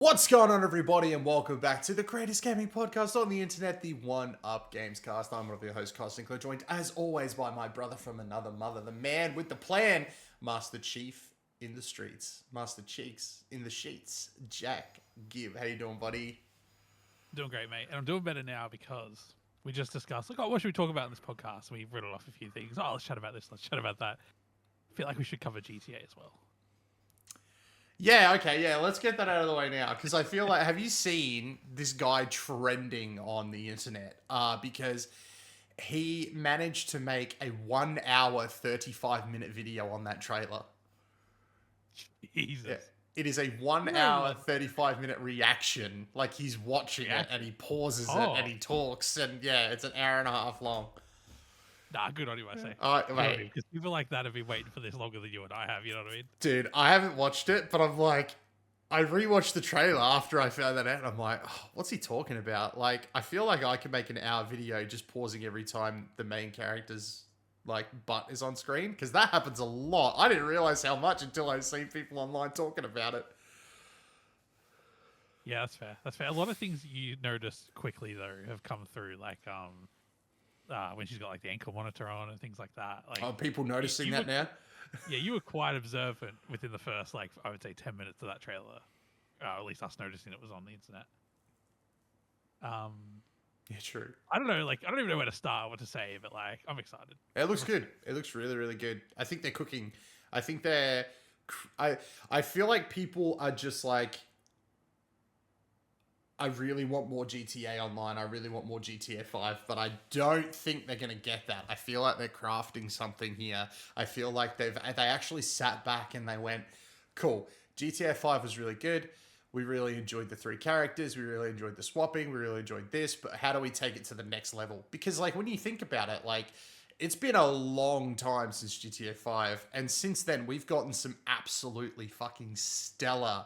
What's going on, everybody, and welcome back to the greatest gaming podcast on the internet, the One Up Gamescast. I'm one of your hosts, Carl Sinclair, joined as always by my brother from another mother, the man with the plan, Master Chief in the streets, Master Cheeks in the sheets, Jack Gibb. How you doing, buddy? Doing great, mate. And I'm doing better now because we just discussed, like, oh, what should we talk about in this podcast? We've riddled off a few things. Oh, let's chat about this. Let's chat about that. I feel like we should cover GTA as well. Yeah, okay, yeah, let's get that out of the way now, because I feel like, have you seen this guy trending on the internet? Because he managed to make a 1 hour, 35-minute video on that trailer. Jesus. Yeah. It is a 1 hour, 35-minute reaction. Like, he's watching it, and he pauses it, and he talks, and yeah, it's an hour and a half long. Nah, good on you, I say. Mate. Because people like that have been waiting for this longer than you and I have, you know what I mean? Dude, I haven't watched it, but I'm like, I rewatched the trailer after I found that out, and I'm like, oh, what's he talking about? Like, I feel like I could make an hour video just pausing every time the main character's, like, butt is on screen, because that happens a lot. I didn't realize how much until I've seen people online talking about it. Yeah, that's fair. That's fair. A lot of things you notice quickly, though, have come through, like, when she's got like the ankle monitor on and things like that. Like, are people noticing that now? Yeah, you were quite observant within the first, like, I would say 10 minutes of that trailer. At least us noticing it was on the internet. Yeah, true. I don't know, like, I don't even know where to start, what to say, but like, I'm excited. It looks good. It looks really, really good. I think they're cooking. I think they're. I feel like people are just like, I really want more GTA Online. I really want more GTA 5, but I don't think they're going to get that. I feel like they're crafting something here. I feel like they actually sat back and they went, cool, GTA 5 was really good. We really enjoyed the 3 characters. We really enjoyed the swapping. We really enjoyed this, but how do we take it to the next level? Because, like, when you think about it, like, it's been a long time since GTA 5, and since then, we've gotten some absolutely fucking stellar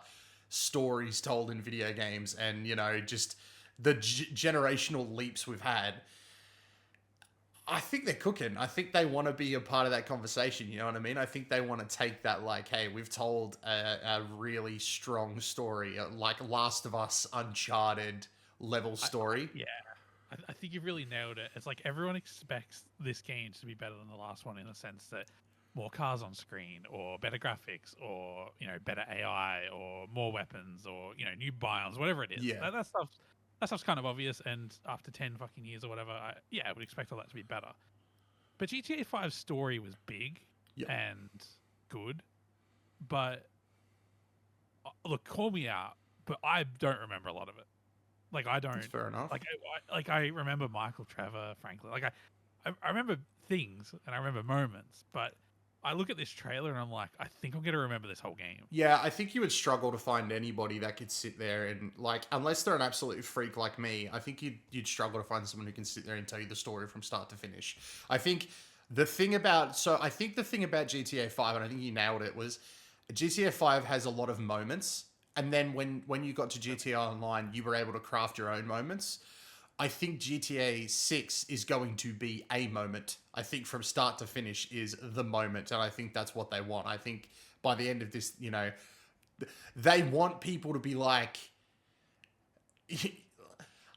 stories told in video games, and, you know, just the generational leaps we've had. I think they're cooking. I think they want to be a part of that conversation, you know what I mean? I think they want to take that, like, hey, we've told a really strong story, like Last of Us Uncharted level story. I think you've really nailed it. It's like everyone expects this game to be better than the last one in the sense that more cars on screen, or better graphics, or, you know, better AI, or more weapons, or, you know, new biomes, whatever it is. Yeah. That stuff's kind of obvious, and after 10 fucking years or whatever, I would expect all that to be better. But GTA 5's story was big and good, but look, call me out, but I don't remember a lot of it. Like, I don't. That's fair enough. Like I remember Michael, Trevor, Franklin. Like, I remember things and I remember moments, but I look at this trailer and I'm like, I think I'm going to remember this whole game. Yeah, I think you would struggle to find anybody that could sit there and, like, unless they're an absolute freak like me, I think you'd struggle to find someone who can sit there and tell you the story from start to finish. I think the thing about GTA 5, and I think you nailed it, was GTA 5 has a lot of moments, and then when you got to GTA Online, you were able to craft your own moments. I think GTA 6 is going to be a moment. I think from start to finish is the moment, and I think that's what they want. I think by the end of this, you know, they want people to be like,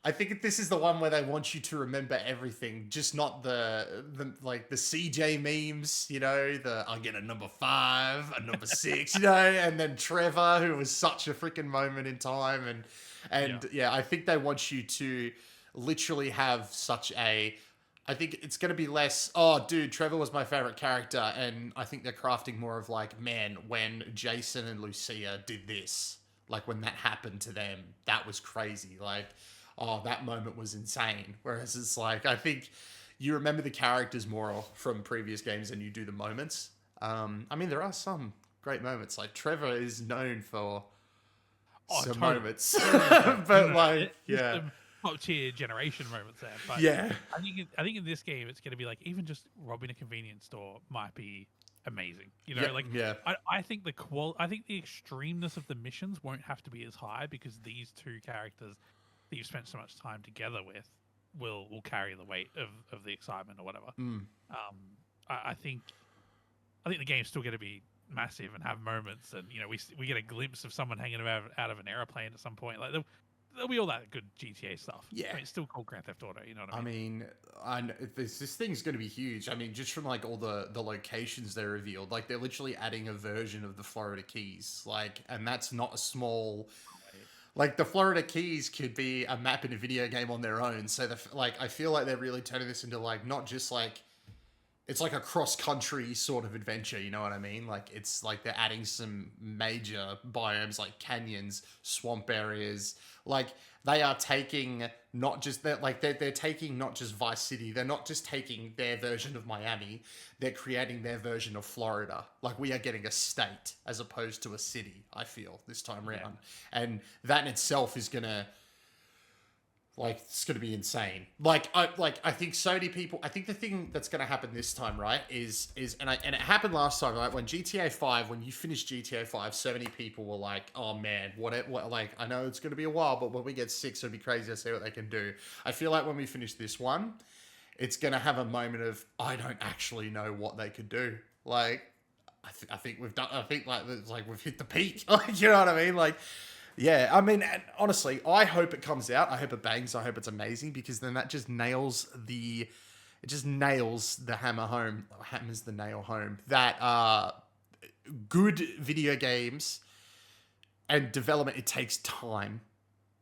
I think this is the one where they want you to remember everything, just not the like the CJ memes, you know, I get a number 5, a number 6, you know, and then Trevor, who was such a freaking moment in time, and yeah, I think they want you to literally have such a, I think it's going to be less, oh, dude, Trevor was my favorite character, and I think they're crafting more of like, man, when Jason and Lucia did this, like when that happened to them, that was crazy. Like, oh, that moment was insane. Whereas it's like, I think you remember the characters more from previous games than you do the moments. I mean, there are some great moments. Like, Trevor is known for some moments. But like, yeah. Top tier generation moments there, but yeah, I think in this game it's going to be like, even just robbing a convenience store might be amazing. You know, I think I think the extremeness of the missions won't have to be as high, because these 2 characters that you've spent so much time together with will carry the weight of the excitement or whatever. I think the game's still going to be massive and have moments, and we get a glimpse of someone hanging out of an airplane at some point. Like there'll be all that good GTA stuff. Yeah. I mean, it's still called Grand Theft Auto. You know what I mean? This thing's going to be huge. I mean, just from like all the locations they revealed, like they're literally adding a version of the Florida Keys, like, and that's not a small. Like the Florida Keys could be a map in a video game on their own. So I feel like they're really turning this into like not just like it's like a cross-country sort of adventure, you know what I mean? Like it's like they're adding some major biomes like canyons, swamp areas. Like they are taking not just that, like they're taking not just Vice City. They're not just taking their version of Miami. They're creating their version of Florida. Like we are getting a state as opposed to a city, I feel, this time around. And that in itself is gonna like, it's going to be insane. I think Sony people, I think the thing that's going to happen this time, right, is and it happened last time, right, when GTA 5, when you finished GTA 5, so many people were like, oh man, what like, I know it's going to be a while, but when we get 6, it'll be crazy to see what they can do. I feel like when we finish this one, it's going to have a moment of, I don't actually know what they could do. Like, I think we've done, I think like we've hit the peak. Like, you know what I mean? Like, yeah, I mean, and honestly, I hope it comes out. I hope it bangs. I hope it's amazing because then that just nails the hammer home, hammers the nail home that good video games and development, it takes time.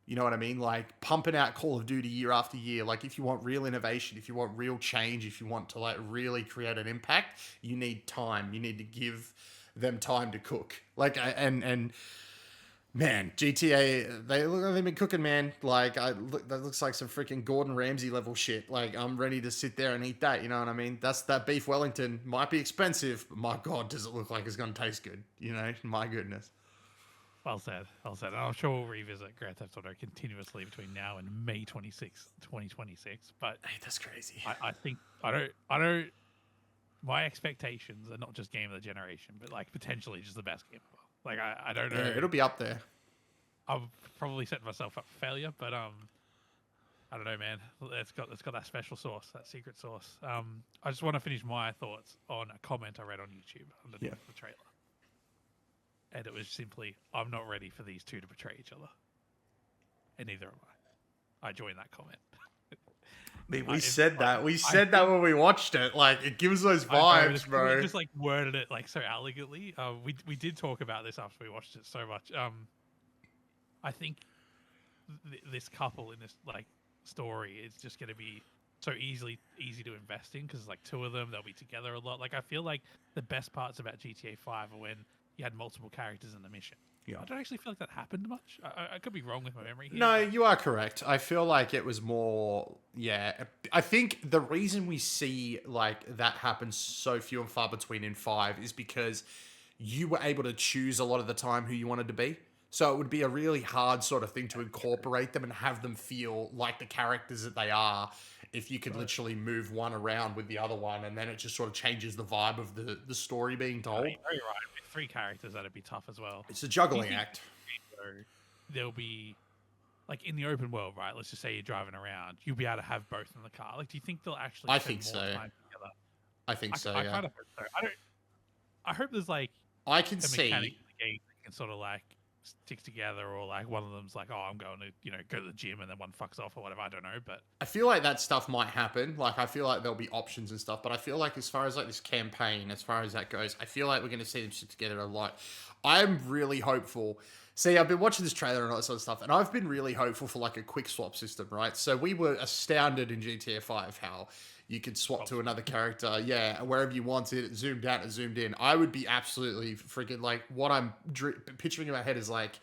You know what I mean? Like pumping out Call of Duty year after year. Like if you want real innovation, if you want real change, if you want to like really create an impact, you need time. You need to give them time to cook. Like, and man, GTA, they've been cooking, man. Like, that looks like some freaking Gordon Ramsay level shit. Like, I'm ready to sit there and eat that, you know what I mean? That beef Wellington might be expensive, but my God, does it look like it's going to taste good, you know? My goodness. Well said. Well said. I'm sure we'll revisit Grand Theft Auto continuously between now and May 26, 2026. But hey, that's crazy. I think, I don't, my expectations are not just game of the generation, but like potentially just the best game ever. Like, I don't know. Yeah, it'll be up there. I've probably set myself up for failure, but I don't know, man. It's got that special sauce, that secret sauce. I just want to finish my thoughts on a comment I read on YouTube underneath the trailer, and it was simply, "I'm not ready for these two to betray each other," and neither am I. I joined that comment. I mean, we said that when we watched it. Like, it gives those vibes, bro. We just like worded it like so elegantly. We did talk about this after we watched it so much. I think this couple in this like story is just going to be so easy to invest in because like two of them, they'll be together a lot. Like I feel like the best parts about GTA 5 are when you had multiple characters in the mission. Yeah. I don't actually feel like that happened much. I could be wrong with my memory here. No, you are correct. I feel like it was more, I think the reason we see like that happen so few and far between in 5 is because you were able to choose a lot of the time who you wanted to be. So it would be a really hard sort of thing to incorporate them and have them feel like the characters that they are if you could literally move one around with the other one, and then it just sort of changes the vibe of the story being told. Very right. With 3 characters, that'd be tough as well. It's a juggling act. There'll be, like, in the open world, right? Let's just say you're driving around. You'll be able to have both in the car. Like, do you think they'll actually I think so. Time together? I think so, I kind of hope so. I hope there's, like, I can a see mechanic in the game that can sort of, like, stick together, or like one of them's like, oh, I'm going to go to the gym, and then one fucks off or whatever. I don't know, but I feel like that stuff might happen. Like I feel like there'll be options and stuff, but I feel like as far as like this campaign, as far as that goes, I feel like we're going to see them stick together a lot. I'm really hopeful. See, I've been watching this trailer and all that sort of stuff, and I've been really hopeful for like a quick swap system, right? So we were astounded in GTA 5 how you could swap to another character, wherever you wanted, it zoomed out and zoomed in. I would be absolutely freaking like, what I'm picturing in my head is like,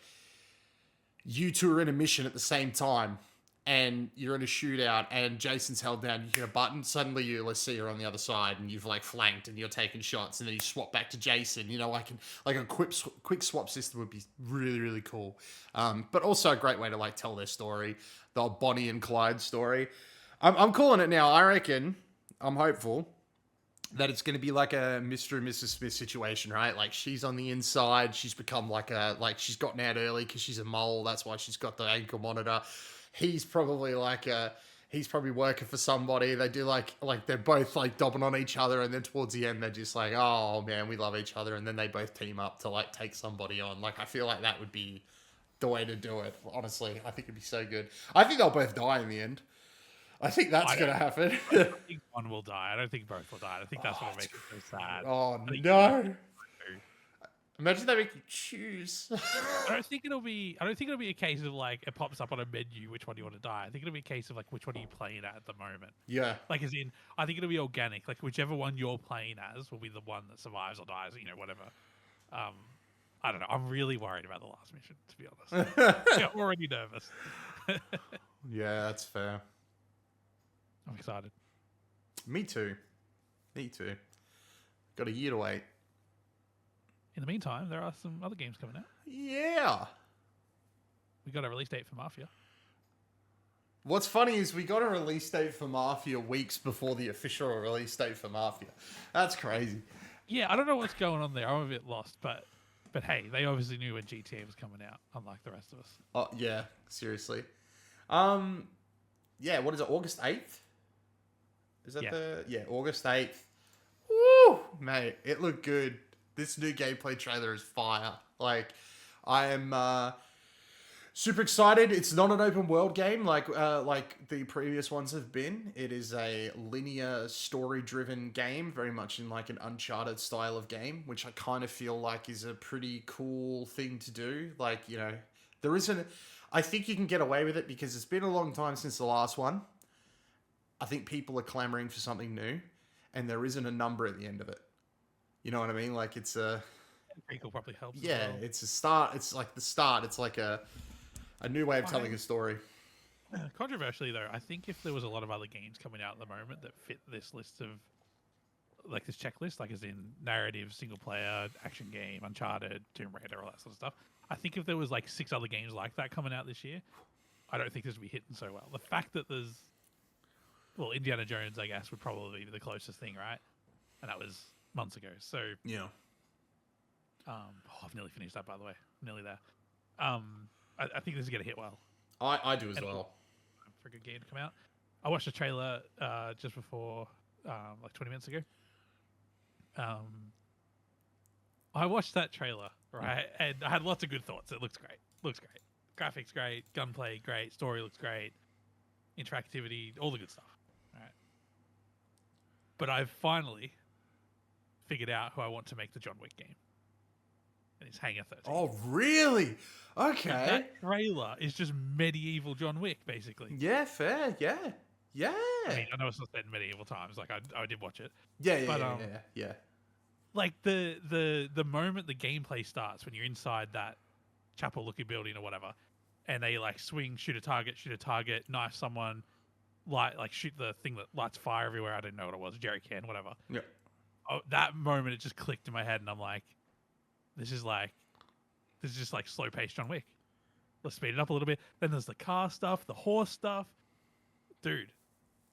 you two are in a mission at the same time, and you're in a shootout, and Jason's held down, you hit a button, suddenly let's see you're on the other side, and you've like flanked, and you're taking shots, and then you swap back to Jason. Like a quick swap system would be really, really cool. But also a great way to like tell their story, the Bonnie and Clyde story. I'm calling it now. I reckon, I'm hopeful that it's going to be like a Mr. and Mrs. Smith situation, right? Like she's on the inside. She's become she's gotten out early because she's a mole. That's why she's got the ankle monitor. He's probably he's probably working for somebody. They do like they're both like dobbing on each other, and then towards the end they're just like, oh man, we love each other, and then they both team up to like take somebody on. Like I feel like that would be the way to do it. Honestly, I think it'd be so good. I think they'll both die in the end. I think that's gonna happen. I think one will die. I don't think both will die. I think that's what makes it so sad. Oh no! Imagine they make you choose. I don't think it'll be a case of like it pops up on a menu which one do you want to die. I think it'll be a case of like which one are you playing at the moment. Yeah. Like as in, I think it'll be organic. Like whichever one you're playing as will be the one that survives or dies. You know, whatever. I don't know. I'm really worried about the last mission, to be honest. I'm already nervous. Yeah, that's fair. I'm excited. Me too. Got a year to wait. In the meantime, there are some other games coming out. Yeah. We got a release date for Mafia. What's funny is we got a release date for Mafia weeks before the official release date for Mafia. That's crazy. Yeah, I don't know what's going on there. I'm a bit lost, but hey, they obviously knew when GTA was coming out, unlike the rest of us. Oh yeah, seriously. Yeah, what is it? August 8th? Is that August 8th. Woo, mate, it looked good. This new gameplay trailer is fire. Like, I am super excited. It's not an open world game like the previous ones have been. It is a linear story-driven game, very much in like an Uncharted style of game, which I kind of feel like is a pretty cool thing to do. Like, you know, there isn't... I think you can get away with it because it's been a long time since the last one. I think people are clamoring for something new, and there isn't a number at the end of it. You know what I mean? Like it's a... Prequel probably helps. Yeah, well. It's a start. It's like the start. It's like a new way of telling a story. Controversially, though, I think if there was a lot of other games coming out at the moment that fit this list of... like this checklist, like as in narrative, single player, action game, Uncharted, Tomb Raider, all that sort of stuff. I think if there was like 6 other games like that coming out this year, I don't think this would be hitting so well. The fact that there's... well, Indiana Jones, I guess, would probably be the closest thing, right? And that was months ago. So yeah. I've nearly finished that, by the way. I'm nearly there. I think this is gonna hit well. I do as well. For a good game to come out. I watched a trailer just before, like 20 minutes ago. I watched that trailer, right, and I had lots of good thoughts. It looks great. Graphics great. Gunplay great. Story looks great. Interactivity, all the good stuff. All right. But I've finally figured out who I want to make the John Wick game. And it's Hangar 13. Oh, really? Okay. And that trailer is just medieval John Wick, basically. Yeah, fair. Yeah. I mean, I know it's not set in medieval times. Like, I did watch it. Yeah. Like, the moment the gameplay starts, when you're inside that chapel-looking building or whatever, and they, like, shoot a target, knife someone, like shoot the thing that lights fire everywhere. I didn't know what it was. Jerry can, whatever. Yeah. Oh, that moment, it just clicked in my head, and I'm like, this is just like slow-paced John Wick. Let's speed it up a little bit. Then there's the car stuff, the horse stuff. Dude,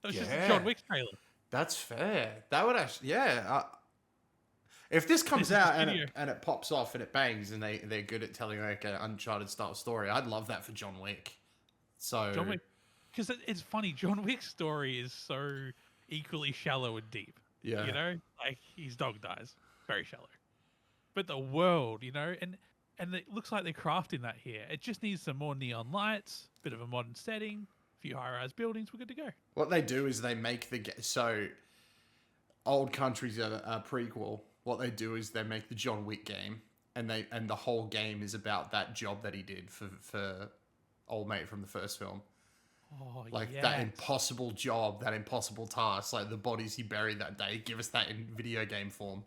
that was just a John Wick trailer. That's fair. That would actually, yeah. If this comes out and it pops off and it bangs and they're good at telling like an Uncharted style story, I'd love that for John Wick. So John Wick, because it's funny. John Wick's story is so equally shallow and deep. Yeah, you know, like his dog dies, very shallow. But the world, you know, and it looks like they're crafting that here. It just needs some more neon lights, bit of a modern setting, a few high-rise buildings. We're good to go. What they do is they make so Old Country's a prequel. What they do is they make the John Wick game, and the whole game is about that job that he did for old mate from the first film. Oh, like yes. That impossible job, that impossible task, like the bodies he buried that day. Give us that in video game form.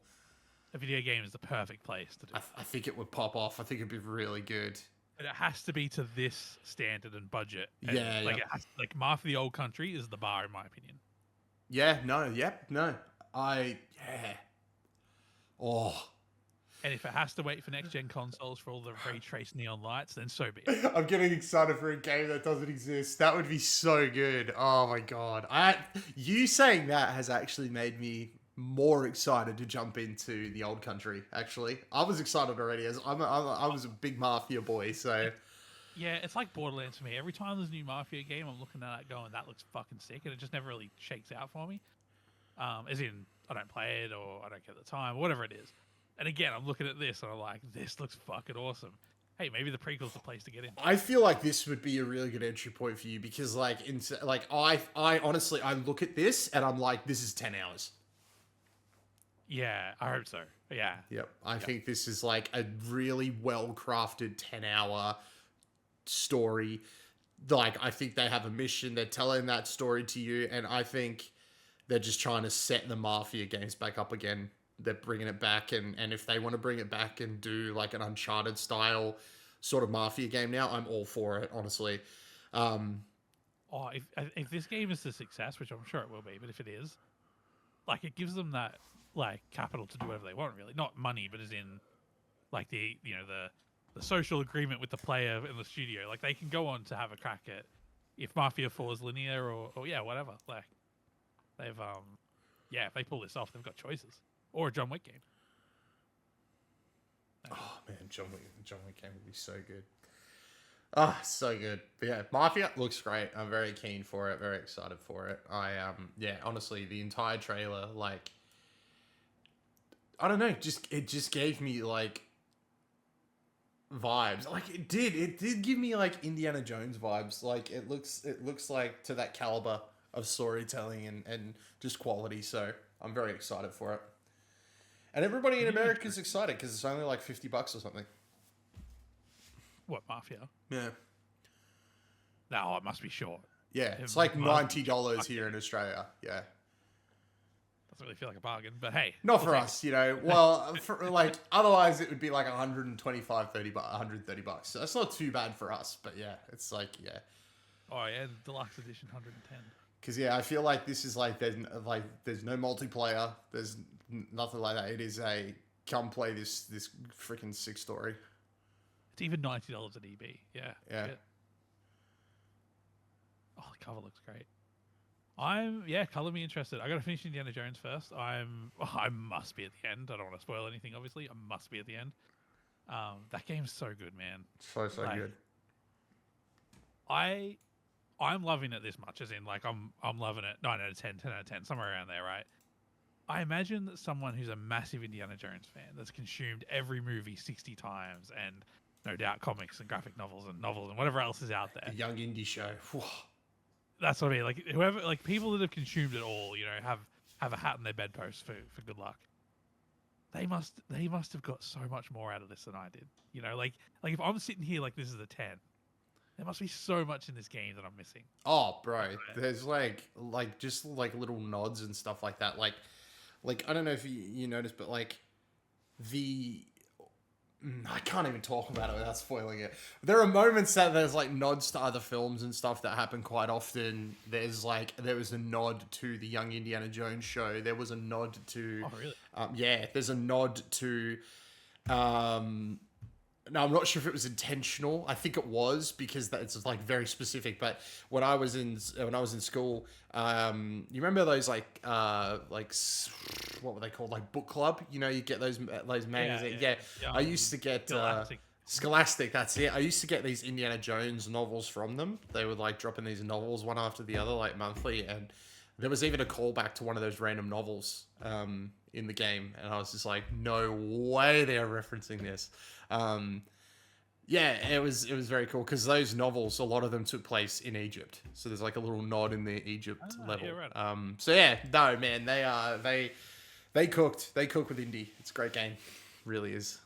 A video game is the perfect place to do. I think it would pop off. I think it'd be really good. But it has to be to this standard and budget. And It has, like Mafia the Old Country is the bar, in my opinion. Yeah. No. Yep. No. Oh. And if it has to wait for next-gen consoles for all the ray trace neon lights, then so be it. I'm getting excited for a game that doesn't exist. That would be so good. Oh my god. You saying that has actually made me more excited to jump into the Old Country, actually. I was excited already. I was a big Mafia boy, so... Yeah, it's like Borderlands for me. Every time there's a new Mafia game, I'm looking at that going, that looks fucking sick, and it just never really shakes out for me. As in, I don't play it or I don't get the time, whatever it is. And again, I'm looking at this and I'm like, this looks fucking awesome. Hey, maybe the prequel's the place to get in. I feel like this would be a really good entry point for you because, like, I honestly, I look at this and I'm like, this is 10 hours. Yeah, I hope so. Yeah. Yep. I think this is like a really well crafted 10-hour story. Like, I think they have a mission. They're telling that story to you. And I think they're just trying to set the Mafia games back up again. They're bringing it back. And if they want to bring it back and do like an Uncharted style sort of Mafia game now, I'm all for it, honestly. If this game is a success, which I'm sure it will be, but if it is, like, it gives them that, like, capital to do whatever they want, really. Not money, but as in, like, the social agreement with the player in the studio. Like, they can go on to have a crack at if Mafia 4 is linear or yeah, whatever. Like, they've, if they pull this off, they've got choices. Or a John Wick game. Oh, man, John Wick game would be so good. Ah, so good. But yeah, Mafia looks great. I'm very keen for it. Very excited for it. Honestly, the entire trailer, like, I don't know, it just gave me like vibes. Like, it did give me like Indiana Jones vibes. Like, it looks like to that caliber of storytelling and just quality. So I'm very excited for it. And everybody in America is excited because it's only like $50 or something. What, Mafia? Yeah. No, it must be short. Yeah, it's like $90 here in Australia. Yeah. Doesn't really feel like a bargain, but hey. Not for us, you know. Well, like, otherwise it would be like $125, $130. So that's not too bad for us, but yeah, it's like, yeah. Oh yeah, the deluxe edition, 110. Because yeah, I feel like this is like there's no multiplayer. There's nothing like that. It is a come play this freaking sick story. It's even $90 at EB. Yeah. Yeah. Oh, the cover looks great. Color me interested. I got to finish Indiana Jones first. I must be at the end. I don't want to spoil anything, obviously. I must be at the end. That game's so good, man. So good. I'm loving it this much, as in, like, I'm loving it. 9 out of 10, 10 out of 10, somewhere around there, right? I imagine that someone who's a massive Indiana Jones fan that's consumed every movie 60 times and no doubt comics and graphic novels and whatever else is out there. The young indie show. That's what I mean. Like, whoever, like, people that have consumed it all, you know, have a hat in their bedpost for good luck. They must have got so much more out of this than I did. You know, like if I'm sitting here like this is a 10, there must be so much in this game that I'm missing. Oh, bro, there's like just like little nods and stuff like that. Like I don't know if you noticed, but like I can't even talk about it without spoiling it. There are moments that there's like nods to other films and stuff that happen quite often. There was a nod to the Young Indiana Jones show. There was a nod to... Oh, really? There's a nod to... No, I'm not sure if it was intentional. I think it was because it's like very specific. But when I was in school, you remember those like what were they called? Like book club. You know, you get those magazines. Yeah. I used to get Scholastic. That's it. I used to get these Indiana Jones novels from them. They would like drop in these novels one after the other, like monthly, and there was even a callback to one of those random novels in the game, and I was just like, no way they're referencing this. It was very cool because those novels, a lot of them took place in Egypt, so there's like a little nod in the Egypt level. Yeah, right. They cooked with indie. It's a great game, really is.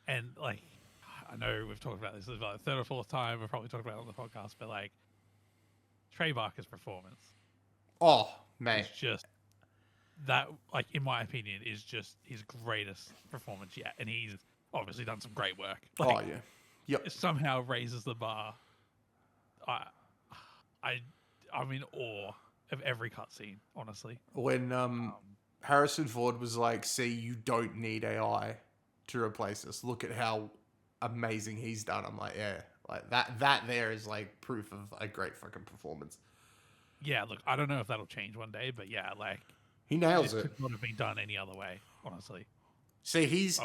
And like, I know we've talked about this like the third or fourth time. We've probably talked about it on the podcast, but like, Trey Barker's performance. Oh, man. It's just that, like, in my opinion, is just his greatest performance yet. And he's obviously done some great work. Like, oh, yeah. Yep. It somehow raises the bar. I'm in awe of every cutscene, honestly. When Harrison Ford was like, see, you don't need AI to replace us. Look at how amazing he's done. I'm like, yeah. Like, that there is, like, proof of a great fucking performance. Yeah, look, I don't know if that'll change one day, but yeah, like... He nails it. Could not have been done any other way, honestly. See, he's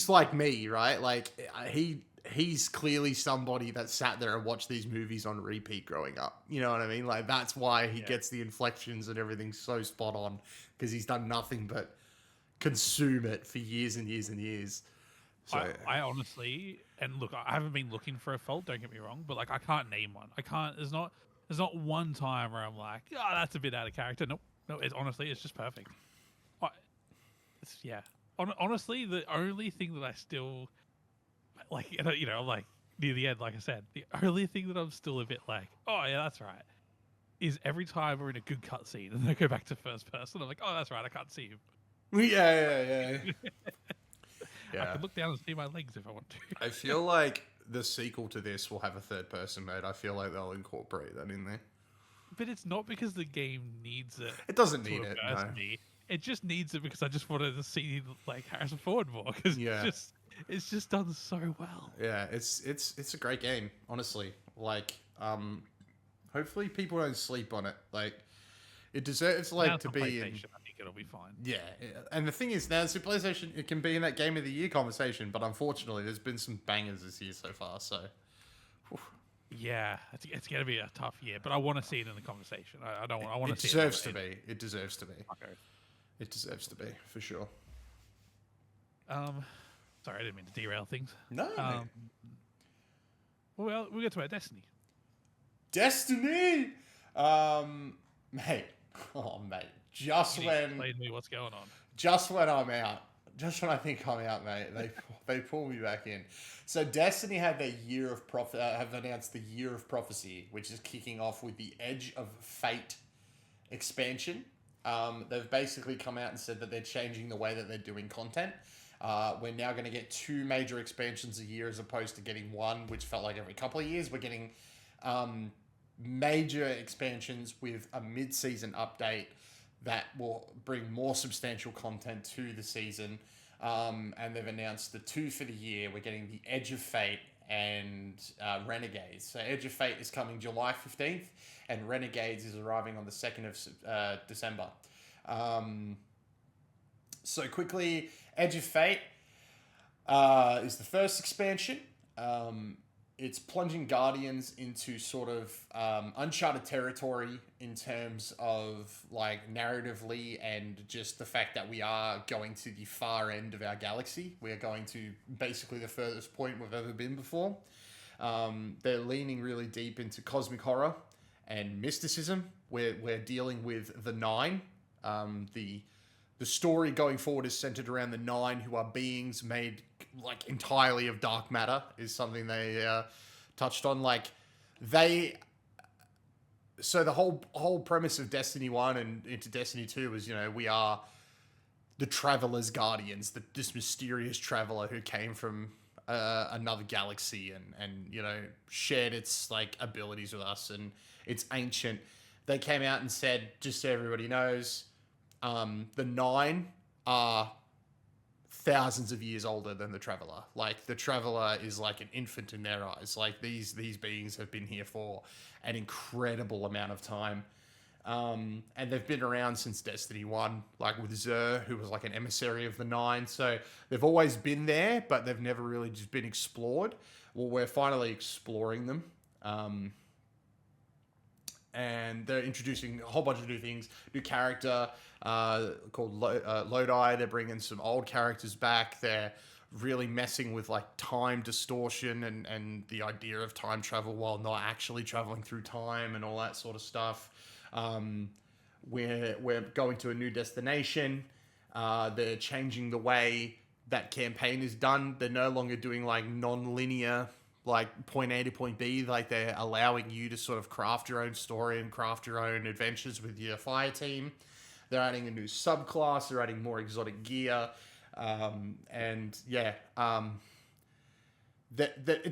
like me, right? Like, he's clearly somebody that sat there and watched these movies on repeat growing up. You know what I mean? Like, that's why he gets the inflections and everything so spot on, because he's done nothing but consume it for years and years and years. So I honestly, and look, I haven't been looking for a fault. Don't get me wrong, but like I can't name one. I can't. There's not one time where I'm like, oh, that's a bit out of character. Nope, no. It's honestly, it's just perfect. Yeah. Honestly, the only thing that I still like, you know, like near the end, like I said, the only thing that I'm still a bit like, oh yeah, that's right, is every time we're in a good cutscene and they go back to first person, I'm like, oh, that's right, I can't see him. Yeah. I can look down and see my legs if I want to. I feel like the sequel to this will have a third person mode. I feel like they'll incorporate that in there. But it's not because the game needs it. It doesn't need it. No. It just needs it because I just wanted to see like Harrison Ford more, because it's just done so well. Yeah, it's a great game, honestly. Like, hopefully people don't sleep on it. Like, it deserves to be in. I think it'll be fine. Yeah, and the thing is, now it's a PlayStation. It can be in that Game of the Year conversation, but unfortunately, there's been some bangers this year so far. So, yeah, it's going to be a tough year, but I want to see it in the conversation. I don't want. I want to see it. It deserves to be. Okay. It deserves to be, for sure. Sorry, I didn't mean to derail things. No. Well, we'll get to our Destiny. Mate. Oh, mate. Explain to me what's going on. Just when I'm out. Just when I think I'm out, mate, they pull me back in. So Destiny had their have announced the Year of Prophecy, which is kicking off with the Edge of Fate expansion. They've basically come out and said that they're changing the way that they're doing content. We're now going to get 2 major expansions a year as opposed to getting one, which felt like every couple of years. We're getting major expansions with a mid-season update that will bring more substantial content to the season. And they've announced the 2 for the year. We're getting the Edge of Fate and Renegades. So Edge of Fate is coming July 15th, and Renegades is arriving on the 2nd of December. So quickly, Edge of Fate is the first expansion. It's plunging Guardians into sort of uncharted territory in terms of like narratively, and just the fact that we are going to the far end of our galaxy. We are going to basically the furthest point we've ever been before. They're leaning really deep into cosmic horror and mysticism. We're dealing with the Nine. The story going forward is centered around the Nine, who are beings made like entirely of dark matter, is something they touched on. Like, so the whole premise of Destiny 1 and into Destiny 2 was, we are the Traveler's Guardians, this mysterious traveler who came from another galaxy and shared its like abilities with us, and it's ancient. They came out and said, just so everybody knows, the Nine are thousands of years older than the Traveler. Like, the Traveler is like an infant in their eyes. Like, these beings have been here for an incredible amount of time. And they've been around since Destiny 1, like with Xur, who was like an emissary of the Nine. So they've always been there, but they've never really just been explored. Well, we're finally exploring them. And they're introducing a whole bunch of new things, new character called Lodi. They're bringing some old characters back. They're really messing with like time distortion and the idea of time travel while not actually traveling through time and all that sort of stuff. We're going to a new destination. They're changing the way that campaign is done. They're no longer doing like non-linear, like point A to point B. Like, they're allowing you to sort of craft your own story and craft your own adventures with your fire team. They're adding a new subclass. They're adding more exotic gear. It's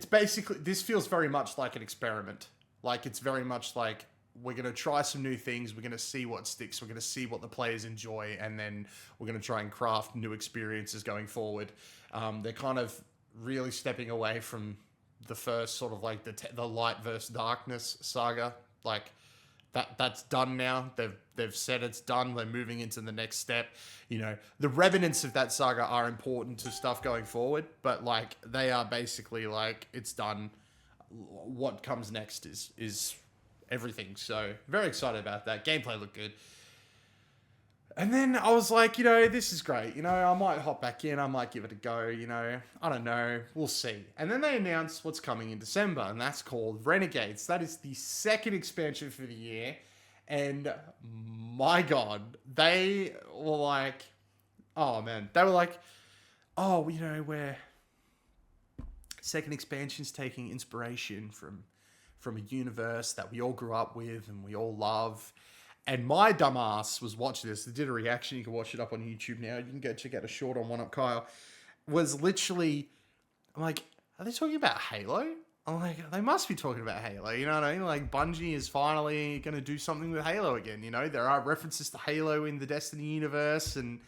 basically, this feels very much like an experiment. Like, it's very much like, we're going to try some new things. We're going to see what sticks. We're going to see what the players enjoy. And then we're going to try and craft new experiences going forward. They're kind of really stepping away from the first sort of like the light versus darkness saga. Like, that's done now. They've said it's done. They're moving into the next step. You know, the remnants of that saga are important to stuff going forward, but like they are basically like it's done. What comes next is everything. So very excited about that. Gameplay looked good. And then I was like, you know, this is great. You know, I might hop back in. I might give it a go. You know, I don't know. We'll see. And then they announced what's coming in December, and that's called Renegades. That is the second expansion for the year. And my God, they were like, oh man, they were like, oh, you know, we're second expansion's taking inspiration from a universe that we all grew up with and we all love. And my dumbass was watching this. They did a reaction. You can watch it up on YouTube now. You can go check out a short on One Up Kyle. Was literally, I'm like, are they talking about Halo? I'm like, they must be talking about Halo. You know what I mean? Like, Bungie is finally going to do something with Halo again. You know, there are references to Halo in the Destiny universe and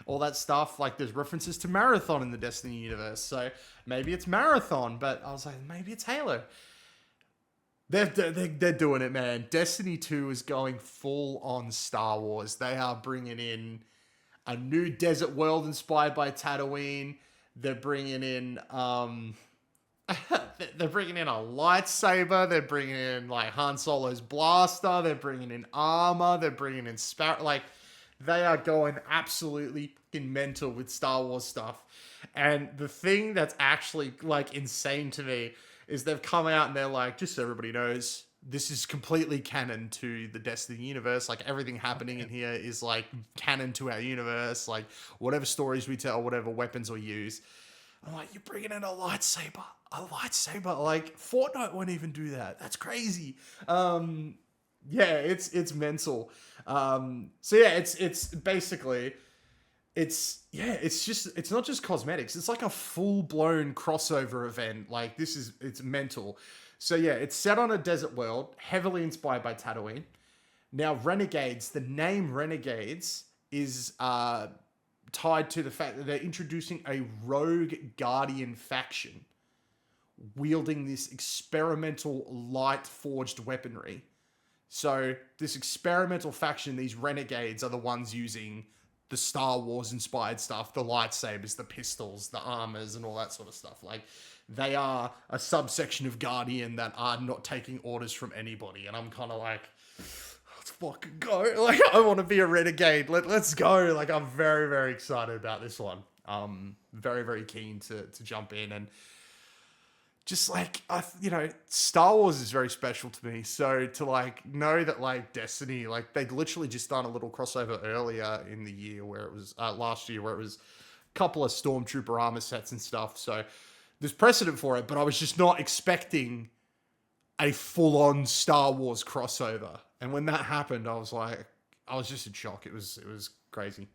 all that stuff. Like, there's references to Marathon in the Destiny universe. So maybe it's Marathon, but I was like, maybe it's Halo. They're doing it, man. Destiny 2 is going full on Star Wars. They are bringing in a new desert world inspired by Tatooine. They're bringing in they're bringing in a lightsaber. They're bringing in like Han Solo's blaster. They're bringing in armor. They're bringing in like they are going absolutely fucking mental with Star Wars stuff. And the thing that's actually like insane to me is they've come out and they're like, just so everybody knows, this is completely canon to the Destiny universe. Like, everything happening in here is, like, canon to our universe. Like, whatever stories we tell, whatever weapons we use. I'm like, you're bringing in a lightsaber. A lightsaber? Like, Fortnite won't even do that. That's crazy. Yeah, it's mental. So, yeah, it's basically... It's not just cosmetics. It's like a full-blown crossover event. Like, it's mental. So yeah, it's set on a desert world, heavily inspired by Tatooine. Now, Renegades, the name Renegades is tied to the fact that they're introducing a rogue Guardian faction wielding this experimental light-forged weaponry. So this experimental faction, these Renegades, are the ones using the Star Wars inspired stuff, the lightsabers, the pistols, the armors, and all that sort of stuff. Like, they are a subsection of Guardian that are not taking orders from anybody. And I'm kind of like, let's fucking go. Like, I want to be a renegade. Let's go. Like, I'm very, very excited about this one. Very, very keen to jump in. And just like, Star Wars is very special to me. So to like know that like Destiny, like they'd literally just done a little crossover earlier in the year where it was last year where it was a couple of Stormtrooper armor sets and stuff. So there's precedent for it, but I was just not expecting a full-on Star Wars crossover. And when that happened, I was just in shock. It was crazy.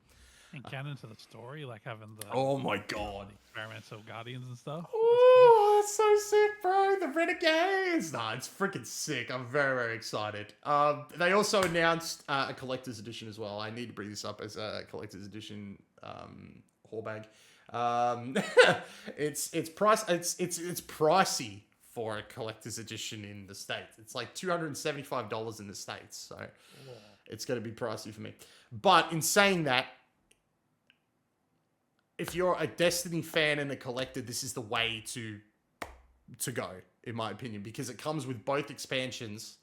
And canon to the story, like having the oh my god, experimental Guardians and stuff. Oh, that's so sick, bro! The Renegades. Nah, it's freaking sick. I'm very, very excited. They also announced a collector's edition as well. I need to bring this up as a collector's edition haul bag. It's pricey for a collector's edition in the States. It's like $275 in the States, so it's going to be pricey for me. But in saying that, if you're a Destiny fan and a collector, this is the way to go, in my opinion, because it comes with both expansions.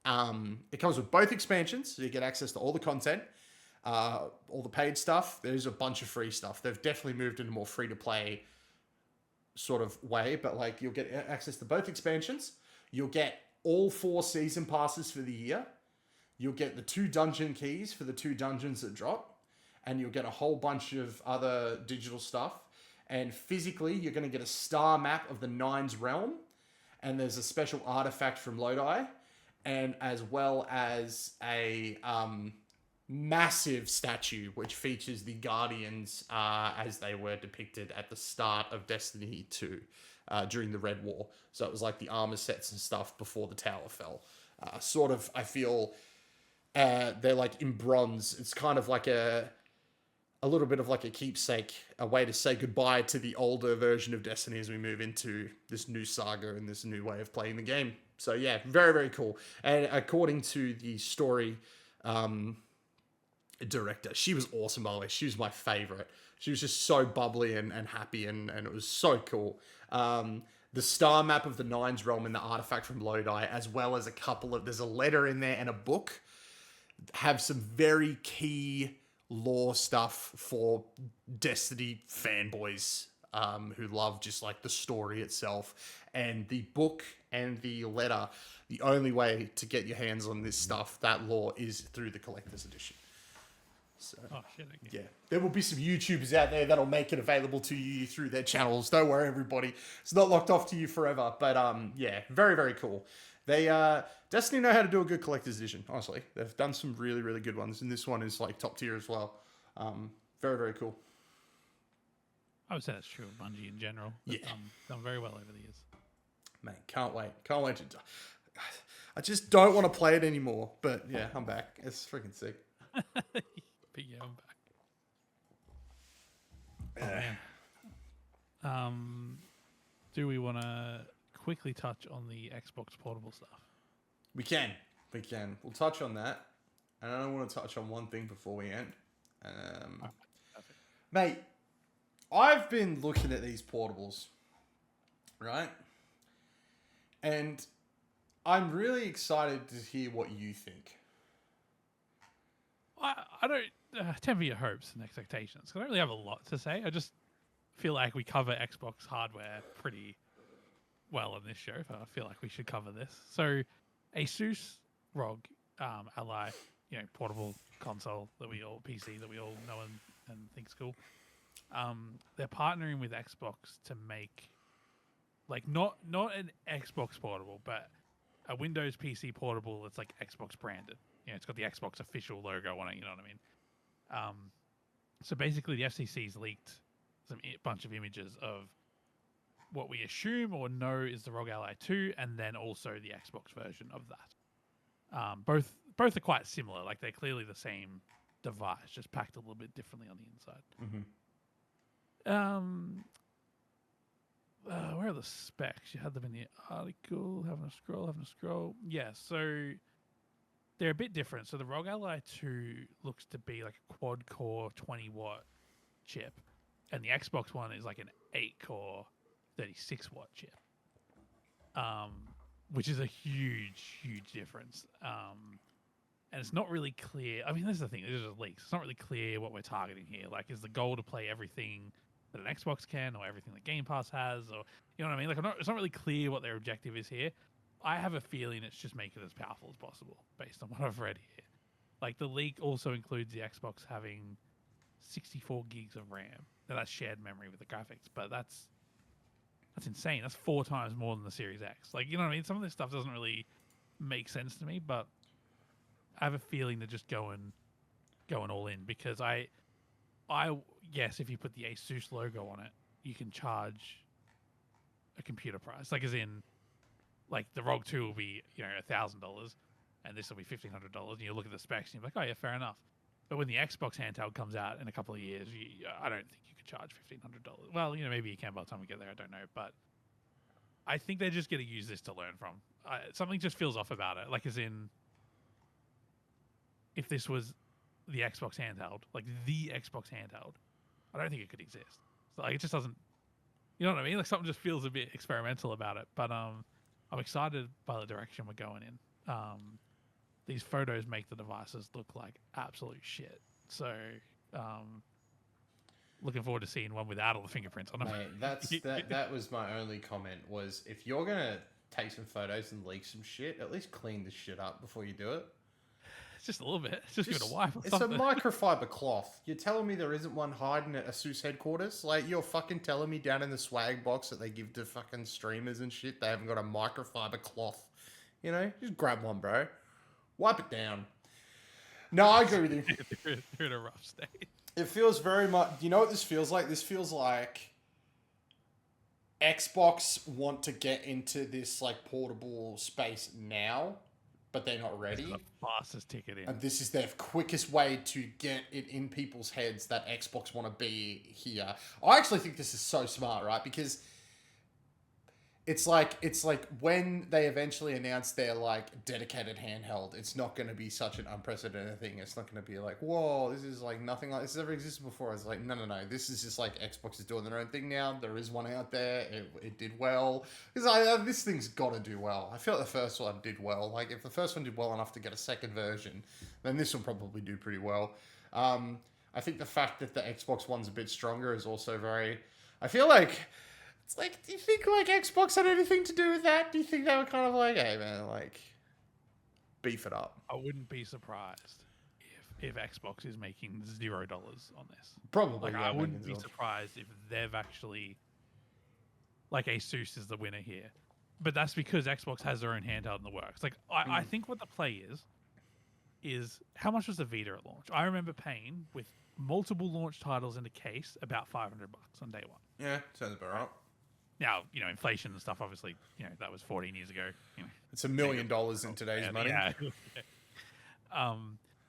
So you get access to all the content, all the paid stuff. There's a bunch of free stuff. They've definitely moved into a more free-to-play sort of way, but like you'll get access to both expansions. You'll get all 4 season passes for the year. You'll get the 2 dungeon keys for the 2 dungeons that drop. And you'll get a whole bunch of other digital stuff. And physically, you're going to get a star map of the Nine's Realm. And there's a special artifact from Lodi. And as well as a massive statue, which features the Guardians as they were depicted at the start of Destiny 2 during the Red War. So it was like the armor sets and stuff before the tower fell. I feel they're like in bronze. It's kind of like a little bit of like a keepsake, a way to say goodbye to the older version of Destiny as we move into this new saga and this new way of playing the game. So yeah, very, very cool. And according to the story director, she was awesome, by the way. She was my favorite. She was just so bubbly and happy, and it was so cool. The star map of the Nines realm and the artifact from Lodi, as well as there's a letter in there and a book, have some very key lore stuff for Destiny fanboys who love just like the story itself. And the book and the letter, the only way to get your hands on this stuff, that lore, is through the collector's edition. So, shit, okay. yeah, there will be some YouTubers out there that'll make it available to you through their channels. Don't worry, everybody. It's not locked off to you forever. But yeah, very, very cool. They Destiny know how to do a good collector's edition. Honestly, they've done some really, really good ones, and this one is like top tier as well. Very, very cool. I would say that's true of Bungie in general. Yeah, done very well over the years. Mate, can't wait to. I just don't want to play it anymore. But yeah, I'm back. It's freaking sick. But yeah, I'm back. Oh, man. Do we want to quickly touch on the Xbox portable stuff? We can. We'll touch on that. And I don't want to touch on one thing before we end. Mate, I've been looking at these portables, right? And I'm really excited to hear what you think. I don't temper your hopes and expectations. I don't really have a lot to say. I just feel like we cover Xbox hardware pretty well on this show. I feel like we should cover this. So, Asus ROG Ally, portable console PC that we all know and think's cool. They're partnering with Xbox to make like not an Xbox portable, but a Windows PC portable that's like Xbox branded. It's got the Xbox official logo on it. You know what I mean? So basically, the FCC's leaked a bunch of images of what we assume or know is the ROG Ally 2, and then also the Xbox version of that. Both are quite similar. Like they're clearly the same device, just packed a little bit differently on the inside. Mm-hmm. Where are the specs? You had them in the article. Having a scroll. Yeah, so they're a bit different. So the ROG Ally 2 looks to be like a quad-core 20-watt chip, and the Xbox One is like an 8-core 36-watt chip, which is a huge, huge difference. And it's not really clear. I mean, this is the thing. This is just leaks. It's not really clear what we're targeting here. Like, is the goal to play everything that an Xbox can, or everything that Game Pass has, or you know what I mean? Like, it's not really clear what their objective is here. I have a feeling it's just make it as powerful as possible, based on what I've read here. Like, the leak also includes the Xbox having 64 gigs of RAM. Now, that's shared memory with the graphics, but that's insane. That's 4 times more than the Series X. Like, you know what I mean? Some of this stuff doesn't really make sense to me, but I have a feeling they're just going all in, because I guess if you put the Asus logo on it, you can charge a computer price. Like, as in, like the ROG 2 will be $1,000, and this will be $1,500, and you look at the specs and you're like, oh yeah, fair enough. But when the Xbox handheld comes out in a couple of years, I don't think you could charge $1,500. Well, maybe you can by the time we get there. I don't know, but I think they're just going to use this to learn from. Something just feels off about it. Like, as in, if this was the Xbox handheld, like the Xbox handheld, I don't think it could exist. So, like, it just doesn't. You know what I mean? Like, something just feels a bit experimental about it. But I'm excited by the direction we're going in. These photos make the devices look like absolute shit. So, looking forward to seeing one without all the fingerprints on them. Mate, that was my only comment, was if you're going to take some photos and leak some shit, at least clean this shit up before you do it. Just a little bit. Just give it a wipe or it's something. A microfiber cloth. You're telling me there isn't one hiding at ASUS headquarters? Like, you're fucking telling me down in the swag box that they give to fucking streamers and shit, they haven't got a microfiber cloth? Just grab one, bro. Wipe it down. No, I agree with you. They're in a rough state. It feels very much... You know what this feels like? This feels like Xbox want to get into this, like, portable space now, but they're not ready. This is the fastest ticket in. And this is their quickest way to get it in people's heads that Xbox want to be here. I actually think this is so smart, right? Because it's like when they eventually announce their like dedicated handheld, it's not going to be such an unprecedented thing. It's not going to be like, whoa, this is like nothing like this has ever existed before. It's like, no. This is just like Xbox is doing their own thing now. There is one out there. It did well. Because this thing's got to do well. I feel like the first one did well. Like if the first one did well enough to get a second version, then this will probably do pretty well. I think the fact that the Xbox One's a bit stronger is also very... I feel like... It's like, do you think like Xbox had anything to do with that? Do you think they were kind of like, hey man, like, beef it up? I wouldn't be surprised if Xbox is making $0 on this. Probably. Like, I wouldn't be surprised if they've actually, like, Asus is the winner here. But that's because Xbox has their own handheld in the works. Like, I think what the play is how much was the Vita at launch? I remember paying with multiple launch titles in the case about $500 on day one. Yeah, sounds about right. Now, inflation and stuff, obviously, that was 14 years ago. It's $1 million in today's money. Yeah.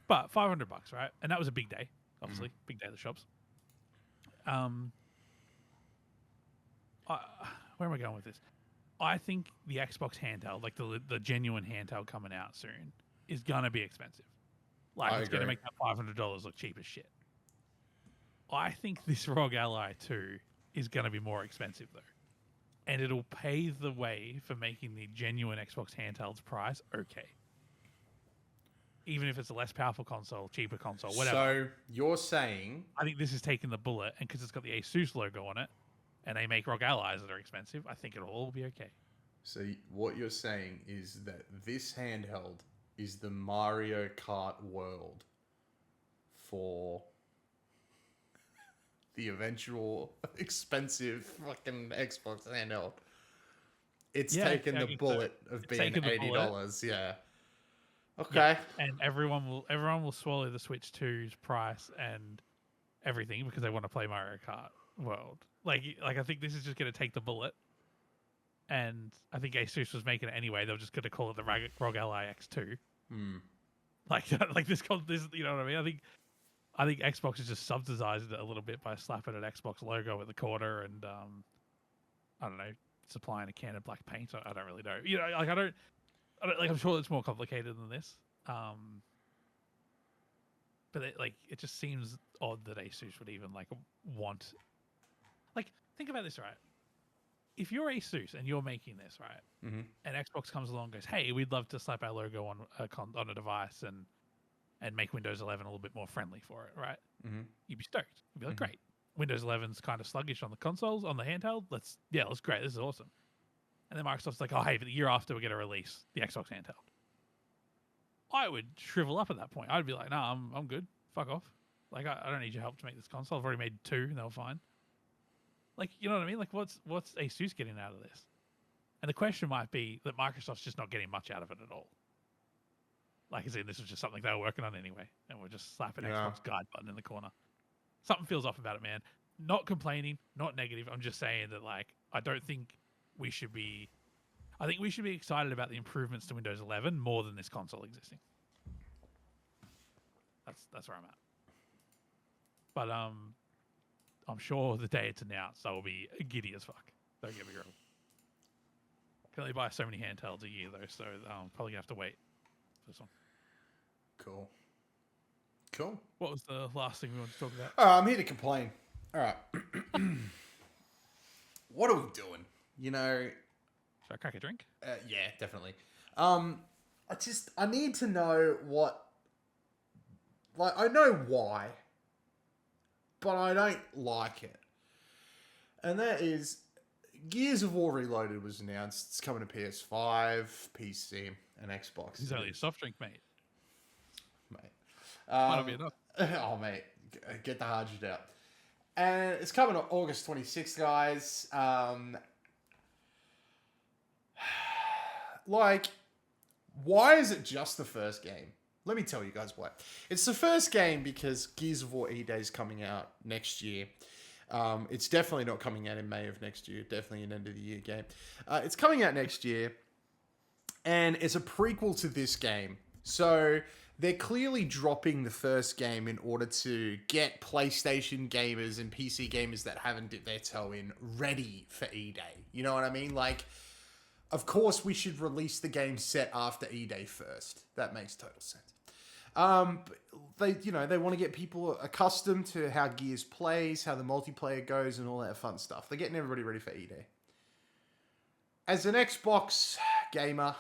But $500, right? And that was a big day, obviously. Big day at the shops. Where am I going with this? I think the Xbox handheld, like the genuine handheld coming out soon, is going to be expensive. Like, it's going to make that $500 look cheap as shit. I think this ROG Ally 2 is going to be more expensive, though. And it'll pave the way for making the genuine Xbox handheld's price okay. Even if it's a less powerful console, cheaper console, whatever. So you're saying... I think this is taking the bullet, and because it's got the Asus logo on it, and they make ROG Allies that are expensive, I think it'll all be okay. So what you're saying is that this handheld is the Mario Kart world for... the eventual expensive fucking Xbox handheld. It's taken the bullet of being $80. Yeah. Okay. Yeah. And everyone will swallow the Switch 2's price and everything because they want to play Mario Kart World. Like I think this is just going to take the bullet. And I think Asus was making it anyway. They were just going to call it the ROG Ally X2. Like this, you know what I mean? I think Xbox has just subsidized it a little bit by slapping an Xbox logo at the corner and I don't know, supplying a can of black paint. I don't really know. Like I don't like. I'm sure it's more complicated than this. But it just seems odd that Asus would even like want. Like, think about this, right? If you're Asus and you're making this, right, and Xbox comes along and goes, "Hey, we'd love to slap our logo on a device and make Windows 11 a little bit more friendly for it," right? You'd be stoked. You'd be like, "Great, Windows 11's kind of sluggish on the consoles, on the handheld. That's great. This is awesome." And then Microsoft's like, "Oh, hey, but the year after we're going to release the Xbox handheld." I would shrivel up at that point. I'd be like, "Nah, I'm good. Fuck off. Like, I don't need your help to make this console. I've already made 2, and they were fine." Like, you know what I mean? Like, what's Asus getting out of this? And the question might be that Microsoft's just not getting much out of it at all. Like, as in, this was just something they were working on anyway, and we're just slapping Xbox guide button in the corner. Something feels off about it, man. Not complaining, not negative. I'm just saying that, like, I don't think we should be... I think we should be excited about the improvements to Windows 11 more than this console existing. That's where I'm at. But I'm sure the day it's announced, I will be giddy as fuck. Don't get me wrong. Can only buy so many handhelds a year, though, so I'm probably going to have to wait for this one. Cool. What was the last thing we wanted to talk about? I'm here to complain. All right. What are we doing? You know... Should I crack a drink? Yeah, definitely. I need to know what... Like, I know why, but I don't like it. And that is... Gears of War Reloaded was announced. It's coming to PS5, PC, and Xbox. It's only a soft drink, mate. Might not be enough. Oh, mate. Get the hard shit out. And it's coming on August 26th, guys. Like, why is it just the first game? Let me tell you guys why. It's the first game because Gears of War E-Day is coming out next year. It's definitely not coming out in May of next year. Definitely an end of the year game. It's coming out next year. and it's a prequel to this game. So they're clearly dropping the first game in order to get PlayStation gamers and PC gamers that haven't dipped their toe in ready for E-Day. You know what I mean? Like, of course we should release the game set after E-Day first. That makes total sense. They want to get people accustomed to how Gears plays, how the multiplayer goes, and all that fun stuff. They're getting everybody ready for E-Day. As an Xbox gamer,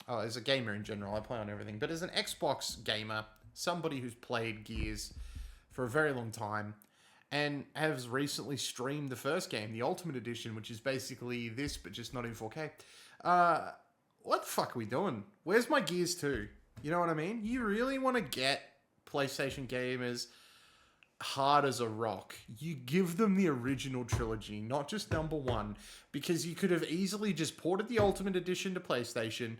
as a gamer in general, I play on everything, but as an Xbox gamer, somebody who's played Gears for a very long time, and has recently streamed the first game, the Ultimate Edition, which is basically this, but just not in 4K. What the fuck are we doing? Where's my Gears 2? You know what I mean? You really want to get PlayStation gamers hard as a rock. You give them the original trilogy, not just number one, because you could have easily just ported the Ultimate Edition to PlayStation.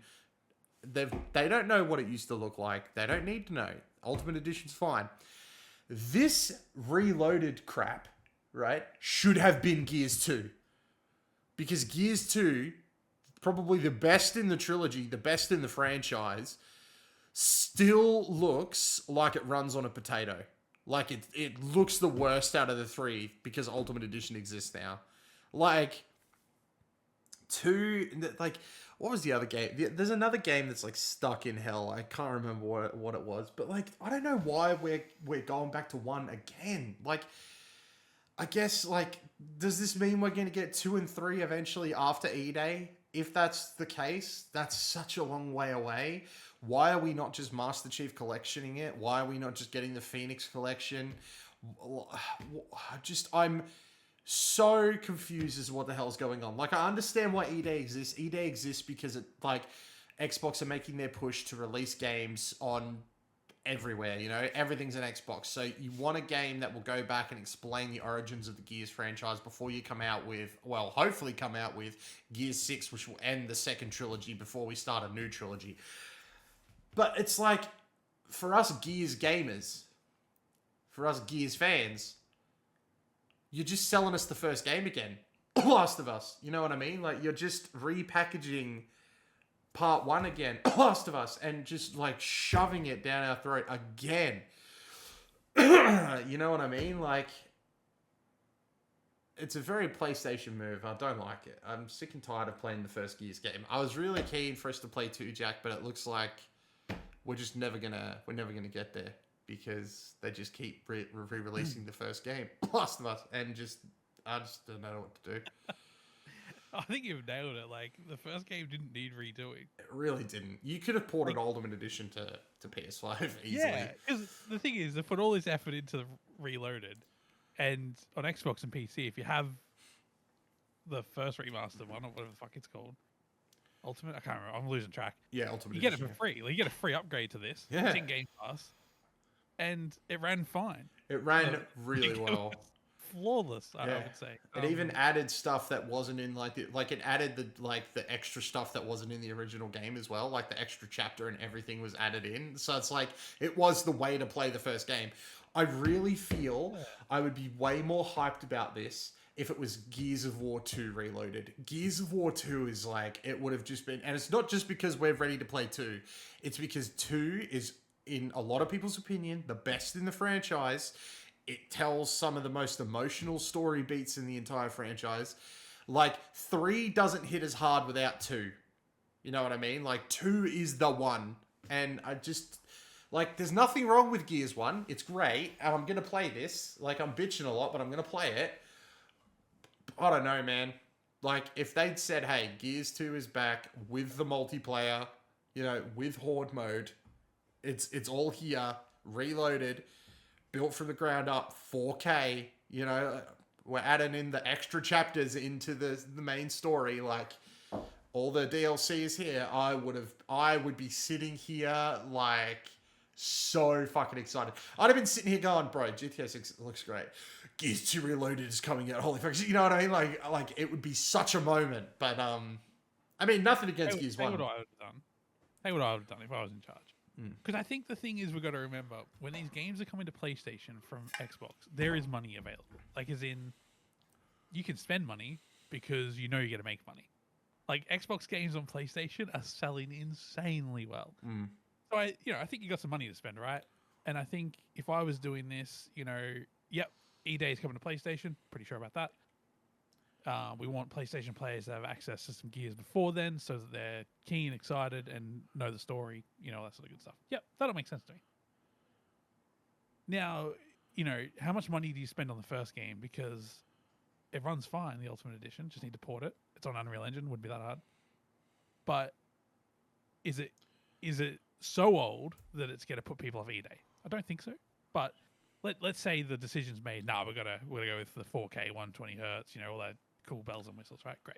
They don't know what it used to look like. They don't need to know. Ultimate Edition's fine. This reloaded crap, right, should have been Gears 2. Because Gears 2, probably the best in the trilogy, the best in the franchise, still looks like it runs on a potato. Like, it looks the worst out of the three because Ultimate Edition exists now. Like, what was the other game? There's another game that's, like, stuck in hell. I can't remember what it was. But, like, I don't know why we're going back to 1 again. Like, I guess, like, does this mean we're going to get 2 and 3 eventually after E-Day? If that's the case, that's such a long way away. Why are we not just Master Chief collectioning it? Why are we not just getting the Phoenix collection? I'm so confused as to what the hell's going on. Like, I understand why E-Day exists. E-Day exists because Xbox are making their push to release games on everywhere, you know? Everything's an Xbox. So you want a game that will go back and explain the origins of the Gears franchise before you come out with, well, hopefully come out with Gears 6, which will end the second trilogy before we start a new trilogy. But it's like, for us Gears gamers, for us Gears fans, you're just selling us the first game again. Last of Us. You know what I mean? Like, you're just repackaging part 1 again. Last of Us. And just, like, shoving it down our throat again. You know what I mean? Like, it's a very PlayStation move. I don't like it. I'm sick and tired of playing the first Gears game. I was really keen for us to play 2, Jack, but it looks like we're never gonna get there because they just keep re-releasing the first game, Last of Us, and I just don't know what to do. I think you've nailed it. Like, the first game didn't need redoing. It really didn't. You could have ported Ultimate Edition to PS5 easily. Yeah, because the thing is, they put all this effort into the Reloaded, and on Xbox and PC, if you have the first remastered one, or whatever the fuck it's called, Ultimate, I can't remember. I'm losing track. Yeah, Ultimate Edition. You get it for free. Like, you get a free upgrade to this. Yeah. It's in Game Pass. And it ran fine. It ran really well. Flawless, I would say. It even added stuff that wasn't in it added the extra stuff that wasn't in the original game as well. Like the extra chapter and everything was added in. So it's like it was the way to play the first game. I really feel I would be way more hyped about this if it was Gears of War 2 Reloaded. Gears of War 2 is like, it would have just been, and it's not just because we're ready to play 2, it's because 2 is, in a lot of people's opinion, the best in the franchise. It tells some of the most emotional story beats in the entire franchise. Like, 3 doesn't hit as hard without 2. You know what I mean? Like, 2 is the one. And I just, like, there's nothing wrong with Gears 1. It's great. And I'm going to play this. Like, I'm bitching a lot, but I'm going to play it. I don't know, man. Like, if they'd said, hey, Gears 2 is back with the multiplayer, you know, with Horde mode, it's all here, reloaded, built from the ground up, 4K, you know, we're adding in the extra chapters into the main story, like, all the DLC is here, I would be sitting here, like, so fucking excited. I'd have been sitting here going, bro, GTA 6 looks great. Gears 2 Reloaded is coming out. Holy fuck. You know what I mean? Like it would be such a moment. But, I mean, nothing against Gears 1. What I would have done. Hey, what I would have done if I was in charge. Because I think the thing is, we've got to remember, when these games are coming to PlayStation from Xbox, there is money available. Like, as in, you can spend money because you know you're going to make money. Like Xbox games on PlayStation are selling insanely well. Mm. So I think you got some money to spend, right? And I think if I was doing this, yep, E-Day is coming to PlayStation. Pretty sure about that. We want PlayStation players to have access to some Gears before then, so that they're keen, excited, and know the story. That sort of good stuff. Yep, that'll make sense to me. Now, how much money do you spend on the first game? Because it runs fine, the Ultimate Edition. Just need to port it. It's on Unreal Engine. Wouldn't be that hard. But is it so old that it's going to put people off E-Day? I don't think so. But let's say the decision's made. Nah, we're gonna go with the 4K, 120 hertz. All that cool bells and whistles, right? Great.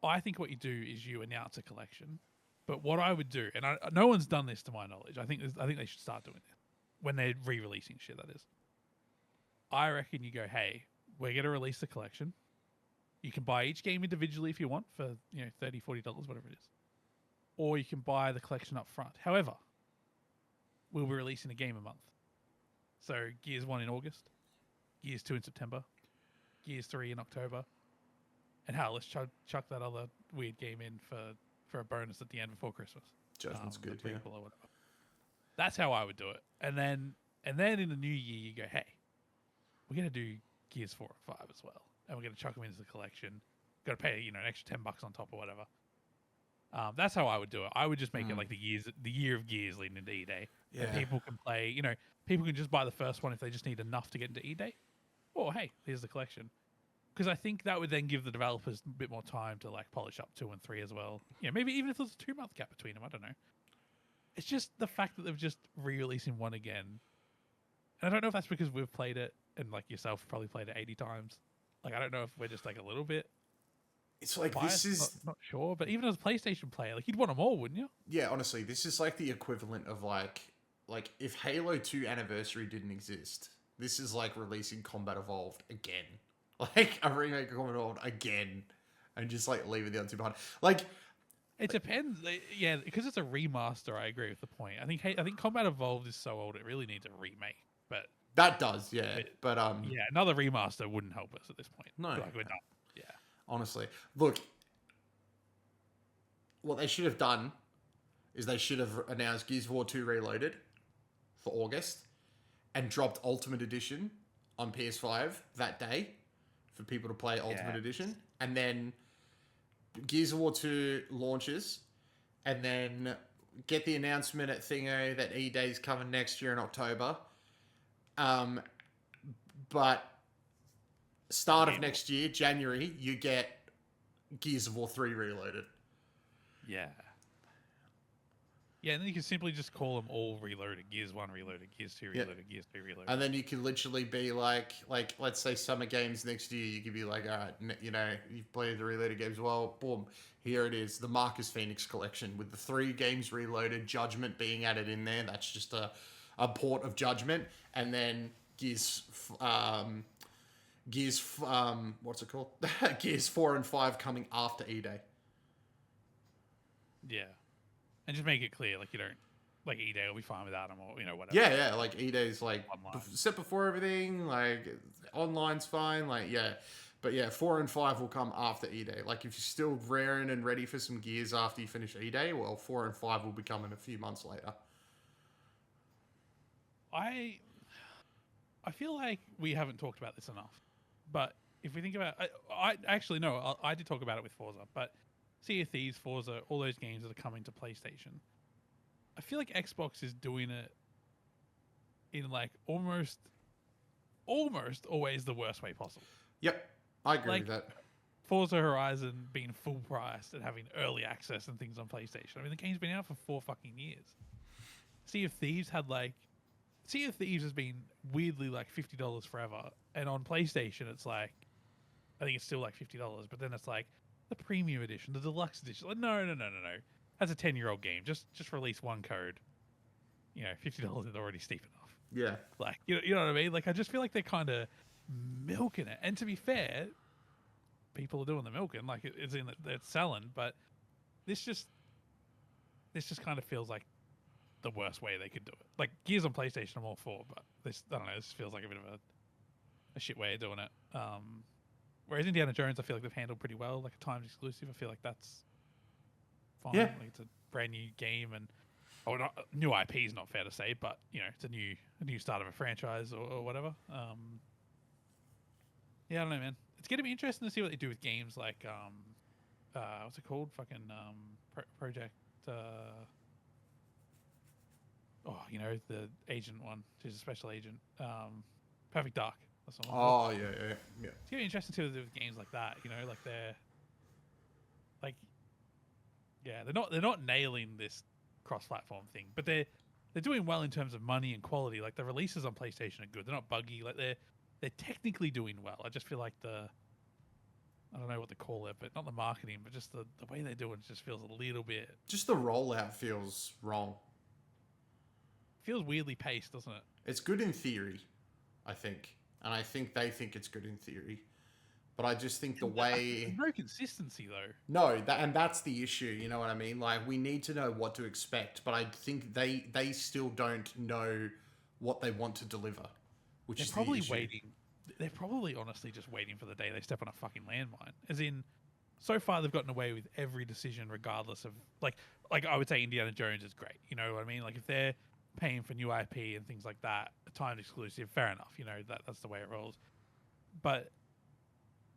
I think what you do is you announce a collection. But what I would do, and no one's done this to my knowledge. I think they should start doing it when they're re-releasing shit. That is. I reckon you go, hey, we're going to release the collection. You can buy each game individually if you want for $30, $40, whatever it is, or you can buy the collection up front. However, we'll be releasing a game a month. So Gears 1 in August, Gears 2 in September, Gears 3 in October, and hell, let's chuck that other weird game in for a bonus at the end before Christmas. Judgment's good, yeah. Or whatever. That's how I would do it. And then in the new year, you go, hey, we're going to do Gears 4 and 5 as well. And we're going to chuck them into the collection. Got to pay, an extra $10 on top or whatever. That's how I would do it. I would just make it like the year of Gears leading into E-Day. Yeah. And people can play, people can just buy the first one if they just need enough to get into E-Day. Or, hey, here's the collection. Because I think that would then give the developers a bit more time to polish up 2 and 3 as well. Maybe even if there's a 2-month gap between them, I don't know. It's just the fact that they've just re-releasing one again. And I don't know if that's because we've played it, and like yourself, probably played it 80 times. I don't know if we're just a little bit. It's like biased. This is not sure, but even as a PlayStation player, you'd want them all, wouldn't you? Yeah, honestly, this is the equivalent of like if Halo 2 Anniversary didn't exist, this is like releasing Combat Evolved again. A remake of Combat Evolved again, and just leaving the other two behind. It depends. Yeah, because it's a remaster. I agree with the point. I think Combat Evolved is so old it really needs a remake. But that does, yeah. But yeah, another remaster wouldn't help us at this point. No, we're done. Yeah, honestly, look, what they should have done is they should have announced Gears of War 2 Reloaded for August and dropped Ultimate Edition on PS5 that day for people to play Ultimate Edition, and then Gears of War 2 launches, and then get the announcement at Thingo that E-Day's coming next year in October. But start of next year, January, you get Gears of War 3 Reloaded. Yeah. Yeah, and then you can simply just call them all Reloaded. Gears 1 Reloaded, Gears 2 Reloaded, Gears 3 Reloaded. And then you can literally be like let's say Summer Games next year, you could be like, all right, you've played the Reloaded games, well, boom, here it is, the Marcus Phoenix collection with the 3 games Reloaded, Judgment being added in there. That's just a port of Judgment. And then Gears, what's it called? Gears 4 and 5 coming after E-Day. Yeah. And just make it clear, you don't, E-Day will be fine without them, or, whatever. Yeah, E-Day's, set before everything, online's fine, yeah. But, yeah, 4 and 5 will come after E-Day. If you're still raring and ready for some Gears after you finish E-Day, well, 4 and 5 will be coming a few months later. I feel like we haven't talked about this enough. But if we think about... I actually, no, I did talk about it with Forza, but... Sea of Thieves, Forza, all those games that are coming to PlayStation. I feel like Xbox is doing it in almost always the worst way possible. Yep, I agree with that. Forza Horizon being full priced and having early access and things on PlayStation. I mean, the game's been out for 4 fucking years. Sea of Thieves has been weirdly $50 forever, and on PlayStation it's I think it's still $50, but then it's the premium edition, the deluxe edition. No. That's a 10-year-old game. Just release one code. $50 is already steep enough. Yeah. You know what I mean? I just feel like they're kind of milking it. And to be fair, people are doing the milking. It's in that they're selling, but this just kind of feels like the worst way they could do it. Gears on PlayStation I'm all for, but this, I don't know, this feels like a bit of a shit way of doing it. Whereas Indiana Jones, I feel like they've handled pretty well. Like a timed exclusive, I feel like that's fine. Yeah. Like it's a brand new game, and not new IP is not fair to say, but it's a new start of a franchise or whatever. Yeah, I don't know, man. It's gonna be interesting to see what they do with games like what's it called? Fucking Project. The agent one. She's a special agent. Perfect Dark. That's the one. Oh yeah. It's gonna be interesting to do with games like that. Like they're like, yeah, they're not nailing this cross-platform thing, but they're doing well in terms of money and quality. Like the releases on PlayStation are good. They're not buggy. Like they're technically doing well. I just feel like I don't know what to call it, but not the marketing, but just the way they do it just feels a little bit. Just the rollout feels wrong. Feels weirdly paced, doesn't it? It's good in theory, I think. And I think they think it's good in theory. But I just think the way... There's no consistency, though. No, and that's the issue, you know what I mean? Like, we need to know what to expect, but I think they still don't know what they want to deliver, which is probably the issue. waiting. They're probably honestly just waiting for the day they step on a fucking landmine. As in, so far they've gotten away with every decision regardless of... Like I would say Indiana Jones is great, you know what I mean? Like, if they're paying for new IP and things like that, a timed exclusive, fair enough, that's the way it rolls. But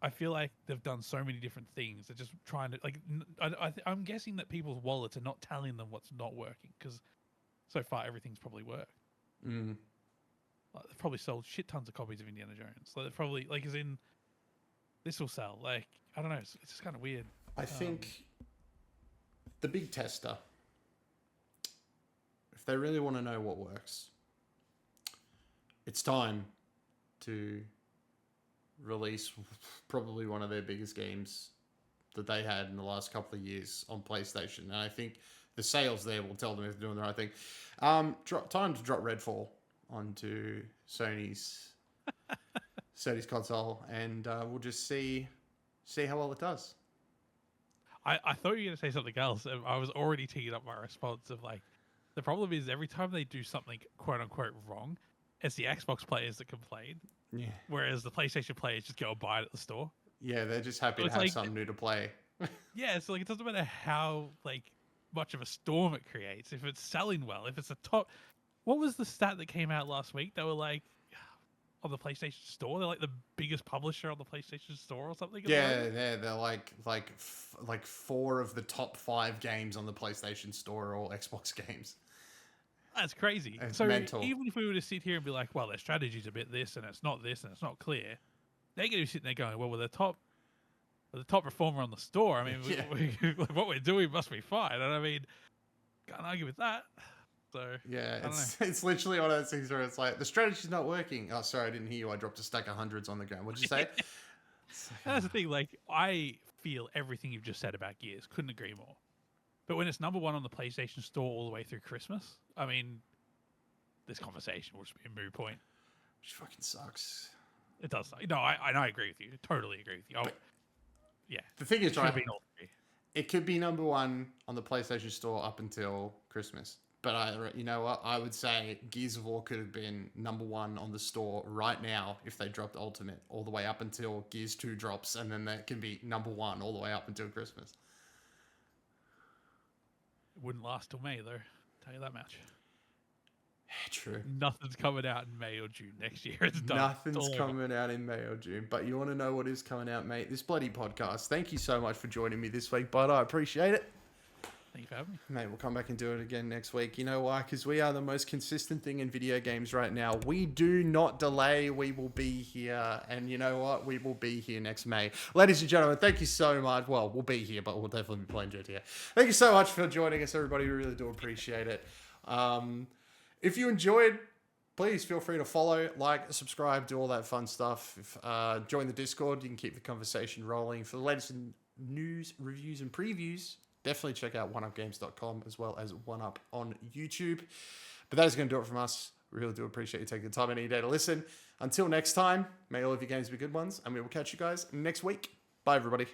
I feel like they've done so many different things. They're just trying to, like, I'm guessing that people's wallets are not telling them what's not working, because so far everything's probably worked. Like, they've probably sold shit tons of copies of Indiana Jones. Like, they're probably, like, as in, this will sell. Like, I don't know, it's just kind of weird. I think the big tester, if they really want to know what works, it's time to release probably one of their biggest games that they had in the last couple of years on PlayStation. And I think the sales there will tell them if they're doing the right thing. Time to drop Redfall onto Sony's console, and we'll just see how well it does. I thought you were going to say something else. I was already teeing up my response of, like, the problem is every time they do something quote unquote wrong, it's the Xbox players that complain. Yeah. Whereas the PlayStation players just go and buy it at the store. Yeah, they're just happy to have something new to play. Yeah, so like it doesn't matter how much of a storm it creates. If it's selling well, if it's a top, what was the stat that came out last week? They were like on the PlayStation Store, they're like the biggest publisher on the PlayStation Store or something. Yeah, they're like 4 of the top 5 games on the PlayStation Store are all Xbox games. That's crazy. It's so mental. Even if we were to sit here and be like, well, their strategy's a bit this and it's not this and it's not clear, they're going to be sitting there going, well, we're the top performer on the store. I mean, what we're doing must be fine. And I mean, can't argue with that. So yeah, it's literally one of those things where it's like, the strategy's not working. Oh, sorry, I didn't hear you. I dropped a stack of hundreds on the ground. What'd you say? That's the thing. Like, I feel everything you've just said about Gears. Couldn't agree more. But when it's number 1 on the PlayStation Store all the way through Christmas, I mean, this conversation will just be a moot point. Which fucking sucks. It does. No, I agree with you. Totally agree with you. Yeah. The thing is, right, it could be number 1 on the PlayStation Store up until Christmas. But you know what? I would say Gears of War could have been number 1 on the store right now if they dropped Ultimate all the way up until Gears 2 drops, and then that can be number 1 all the way up until Christmas. It wouldn't last till May, though. Tell you that much. True. Nothing's coming out in May or June next year. It's done. Nothing's coming out in May or June. But you want to know what is coming out, mate? This bloody podcast. Thank you so much for joining me this week, bud. I appreciate it. Thank you for having me. Mate, we'll come back and do it again next week. You know why? Because we are the most consistent thing in video games right now. We do not delay. We will be here. And you know what? We will be here next May. Ladies and gentlemen, thank you so much. Well, we'll be here, but we'll definitely be playing GTA. Thank you so much for joining us, everybody. We really do appreciate it. If you enjoyed, please feel free to follow, like, subscribe, do all that fun stuff. Join the Discord. You can keep the conversation rolling. For the latest news, reviews, and previews, definitely check out oneupgames.com as well as OneUp on YouTube. But that is going to do it from us. We really do appreciate you taking the time any day to listen. Until next time, may all of your games be good ones, and we will catch you guys next week. Bye, everybody.